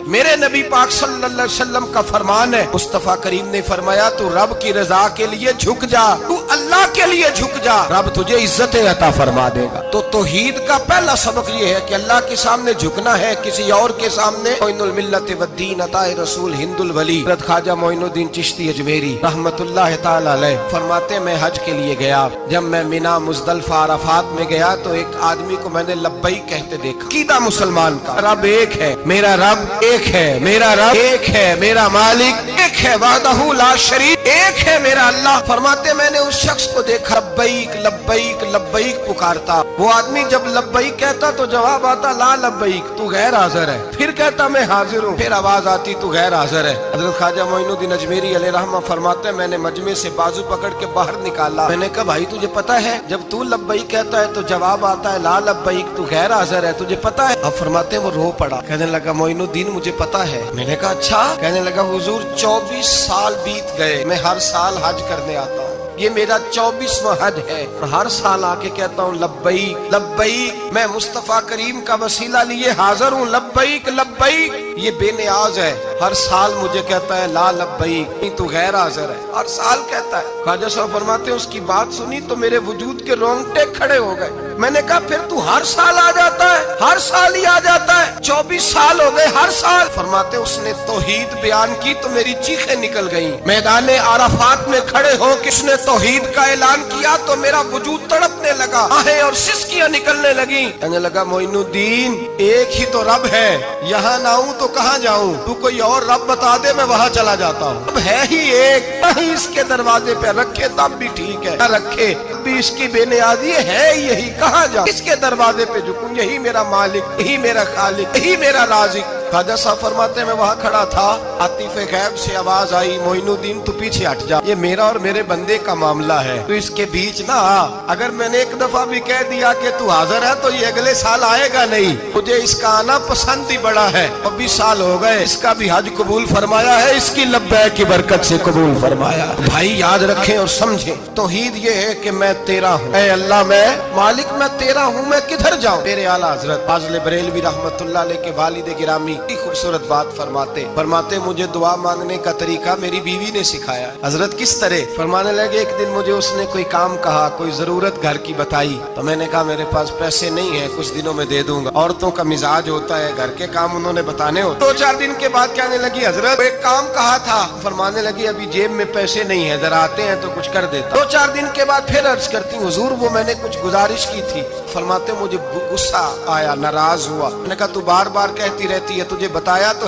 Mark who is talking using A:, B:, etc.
A: میرے نبی پاک صلی اللہ علیہ وسلم کا فرمان ہے، مصطفیٰ کریم نے فرمایا تو رب کی رضا کے لیے جھک جا، تو اللہ کے لیے جھک جا، رب تجھے عزت عطا فرما دے گا۔ تو توحید کا پہلا سبق یہ ہے کہ اللہ کے سامنے جھکنا ہے، کسی اور کے سامنے۔ معین الملت والدین عطا رسول ہند الولی حضرت خواجہ معین الدین چشتی اجمیری رحمت اللہ تعالی علیہ فرماتے میں حج کے لیے گیا، جب میں مینا مزدلفہ عرفات میں گیا تو ایک آدمی کو میں نے لبیک کہتے دیکھا۔ عقیدہ مسلمان کا رب ایک ہے، میرا رب ایک ہے، میرا رب ایک ہے، میرا مالک ایک ہے، وحدہ لا شریک ایک ہے میرا اللہ۔ فرماتے میں نے اس شخص کو دیکھا لبیک لبیک لبیک پکارتا، وہ آدمی جب لبیک کہتا تو جواب آتا لا لبیک، تو غیر حاضر ہے، پھر کہتا میں حاضر ہوں، پھر آواز آتی تو غیر حاضر ہے۔ حضرت خواجہ معین الدین اجمیری علیہ رحمہ فرماتے میں نے مجمع سے بازو پکڑ کے باہر نکالا، میں نے کہا بھائی تجھے پتا ہے جب تو لبیک کہتا ہے تو جواب آتا ہے لا لبیک، تو غیر حاضر ہے، تجھے پتا ہے؟ اب فرماتے وہ رو پڑا، کہنے لگا معین الدین مجھے پتا ہے۔ میں نے کہا اچھا؟ کہنے لگا حضور 24 سال بیت گئے، میں ہر سال حج کرنے آتا ہوں، یہ میرا 24واں حج ہے، اور ہر سال آ کے کہتا ہوں لبیک لبیک، میں مصطفیٰ کریم کا وسیلہ لیے حاضر ہوں، لبیک لبیک۔ یہ بے نیاز ہے، ہر سال مجھے کہتا ہے لا لبیک، تو غیر حاضر ہے، ہر سال کہتا ہے۔ خواجہ صاحب فرماتے ہیں اس کی بات سنی تو میرے وجود کے رونگٹے کھڑے ہو گئے۔ میں نے کہا پھر تو ہر سال آ جاتا ہے، ہر سال ہی آ جاتا ہے، 24 سال ہو گئے ہر سال۔ فرماتے اس نے توحید بیان کی تو میری چیخیں نکل گئیں، میدان عرفات میں کھڑے ہو کے اس نے توحید کا اعلان کیا تو میرا وجود تڑپنے لگا، آہیں اور سسکیاں نکلنے لگیں۔ کہنے لگا معین الدین ایک ہی تو رب ہے، یہاں نہ ہوں تو کہاں جاؤں، تو کوئی اور رب بتا دے میں وہاں چلا جاتا ہوں، اب ہے ہی ایک، نہیں اس کے دروازے پہ رکھے تب بھی ٹھیک ہے، نہ رکھے بھی اس کی بے نیازی ہے یہی، کہاں جاؤں، اس کے دروازے پہ جھکوں، یہی میرا مالک، یہی میرا خالق، یہی میرا رازق۔ خواجہ صاحب فرماتے میں وہاں کھڑا تھا، عاطف غیب سے آواز آئی معین الدین تو پیچھے ہٹ جا، یہ میرا اور میرے بندے کا معاملہ ہے، تو اس کے بیچ نہ آ، اگر میں نے ایک دفعہ بھی کہہ دیا کہ تو حاضر ہے تو یہ اگلے سال آئے گا نہیں، مجھے اس کا آنا پسند ہی بڑا ہے، 24 سال ہو گئے، اس کا بھی حج قبول فرمایا ہے، اس کی لبیک کی برکت سے قبول فرمایا۔ بھائی یاد رکھیں اور سمجھیں، توحید یہ ہے کہ میں تیرا ہوں، اے اللہ میں مالک میں تیرا ہوں، میں کدھر جاؤں؟ میرے اعلیٰ حضرت فاضل بریلوی رحمت اللہ علیہ کے والد گرامی خوبصورت بات فرماتے مجھے دعا مانگنے کا طریقہ میری بیوی نے سکھایا۔ حضرت کس طرح؟ فرمانے لگے ایک دن مجھے اس نے کوئی کام کہا، کوئی ضرورت گھر کی بتائی، تو میں نے کہا میرے پاس پیسے نہیں ہیں، کچھ دنوں میں دے دوں گا، عورتوں کا مزاج ہوتا ہے گھر کے کام انہوں نے بتانے ہوتے۔ 2-4 دن کے بعد کہنے لگی حضرت ایک کام کہا تھا، فرمانے لگی ابھی جیب میں پیسے نہیں ہیں، ذرا آتے ہیں تو کچھ کر دیتا۔ 2-4 دن کے بعد پھر عرض کرتی ہوں حضور وہ میں نے کچھ گزارش کی تھی، فرماتے مجھے غصہ آیا، ناراض ہوا، میں نے کہا تو بار بار کہتی رہتی ہے، تجھے بتایا تو